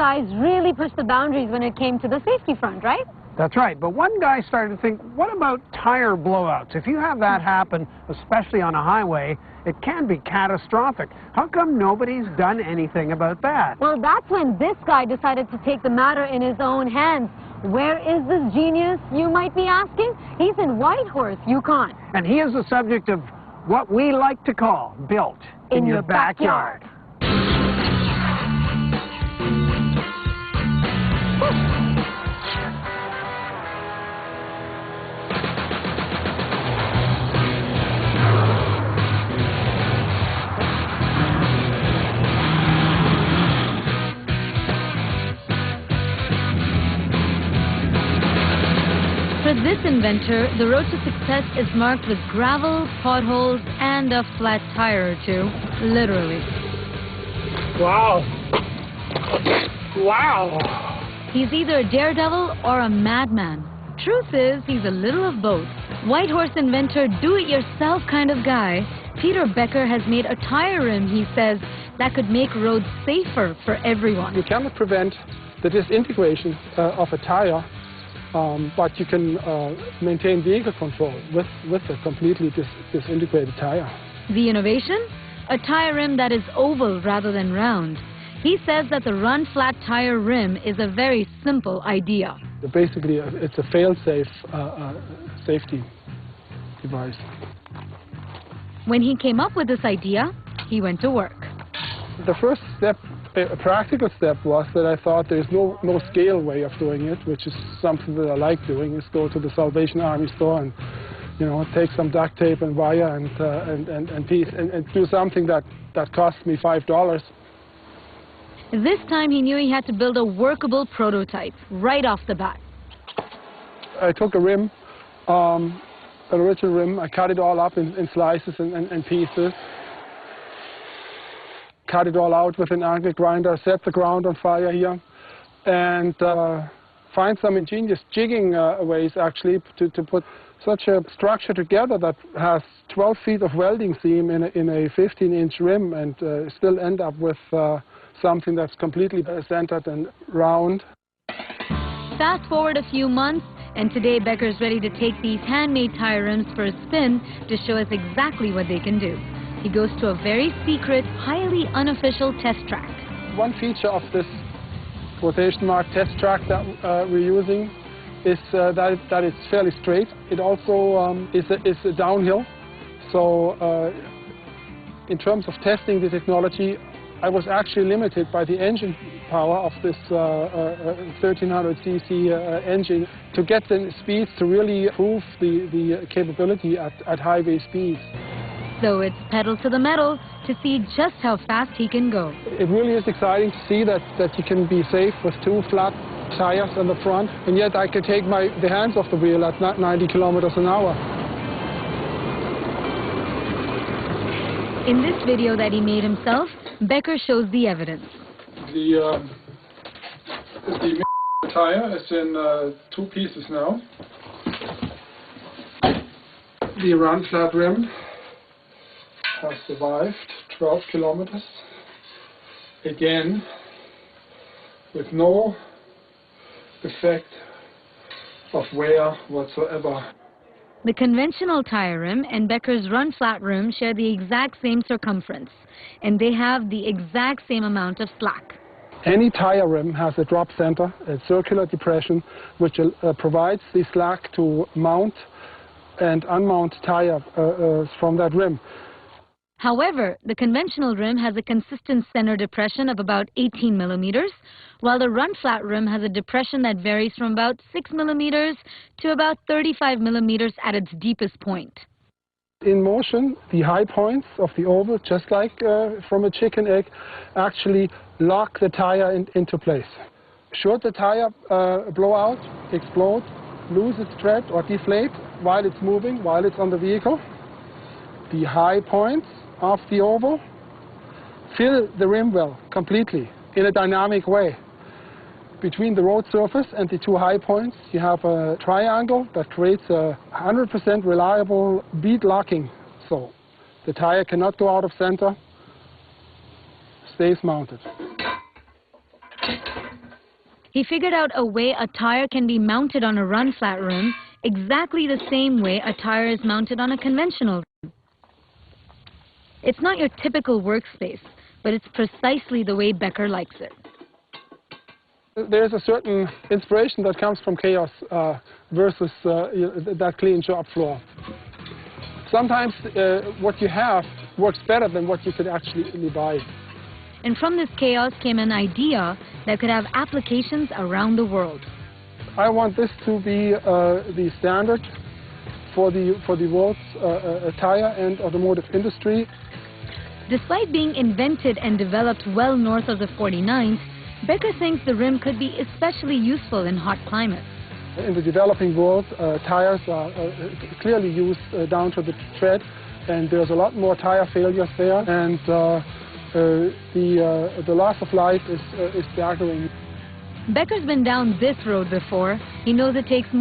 guys really pushed the boundaries when it came to the safety front, right? That's right, but one guy started to think, what about tire blowouts? If you have that happen, especially on a highway, it can be catastrophic. How come nobody's done anything about that? Well, that's when this guy decided to take the matter in his own hands. Where is this genius, you might be asking? He's in Whitehorse, Yukon. And he is the subject of what we like to call Built in Your Backyard. For this inventor, the road to success is marked with gravel, potholes, and a flat tire or two, literally. Wow. Wow. He's either a daredevil or a madman. Truth is, he's a little of both. Whitehorse inventor, do-it-yourself kind of guy, Peter Becker has made a tire rim, he says, that could make roads safer for everyone. You cannot prevent the disintegration of a tire, but you can maintain vehicle control with a completely disintegrated tire. The innovation? A tire rim that is oval rather than round. He says that the run-flat tire rim is a very simple idea. Basically, it's a fail-safe safety device. When he came up with this idea, he went to work. The first step, a practical step, was that I thought there's no scale way of doing it, which is something that I like doing, is go to the Salvation Army store and, you know, take some duct tape and wire and piece and do something that cost me $5. This time he knew he had to build a workable prototype right off the bat. I took a rim, an original rim, I cut it all up in slices and pieces. Cut it all out with an angle grinder, set the ground on fire here, and find some ingenious jigging ways actually to put such a structure together that has 12 feet of welding seam in a 15-inch rim and still end up with something that's completely centered and round. Fast forward a few months, and today Becker's ready to take these handmade tire rims for a spin to show us exactly what they can do. He goes to a very secret, highly unofficial test track. One feature of this quotation mark test track that we're using is that it's fairly straight. It also is a downhill. So in terms of testing the technology, I was actually limited by the engine power of this 1300 cc engine to get the speeds to really prove the capability at highway speeds. So it's pedal to the metal to see just how fast he can go. It really is exciting to see that you can be safe with two flat tires on the front, and yet I can take the hands off the wheel at 90 kilometers an hour. In this video that he made himself, Becker shows the evidence. The tire is in two pieces now. The run flat rim has survived 12 kilometers, again with no effect of wear whatsoever. The conventional tire rim and Becker's run-flat rim share the exact same circumference, and they have the exact same amount of slack. Any tire rim has a drop center, a circular depression, which provides the slack to mount and unmount tire from that rim. However, the conventional rim has a consistent center depression of about 18 millimeters, while the run-flat rim has a depression that varies from about 6 millimeters to about 35 millimeters at its deepest point. In motion, the high points of the oval, just like from a chicken egg, actually lock the tire into place. Should the tire blow out, explode, lose its tread or deflate while it's moving, while it's on the vehicle, the high points of the oval fill the rim well completely in a dynamic way. Between the road surface and the two high points, you have a triangle that creates a 100% reliable bead locking. So the tire cannot go out of center, stays mounted. He figured out a way a tire can be mounted on a run flat rim exactly the same way a tire is mounted on a conventional rim. It's not your typical workspace, but it's precisely the way Becker likes it. There's a certain inspiration that comes from chaos versus that clean shop floor. Sometimes what you have works better than what you could actually buy. And from this chaos came an idea that could have applications around the world. I want this to be the standard for the world's tire and automotive industry. Despite being invented and developed well north of the 49th, Becker thinks the rim could be especially useful in hot climates. In the developing world, tires are clearly used down to the tread, and there's a lot more tire failures there, and the loss of life is staggering. Becker's been down this road before. He knows it takes more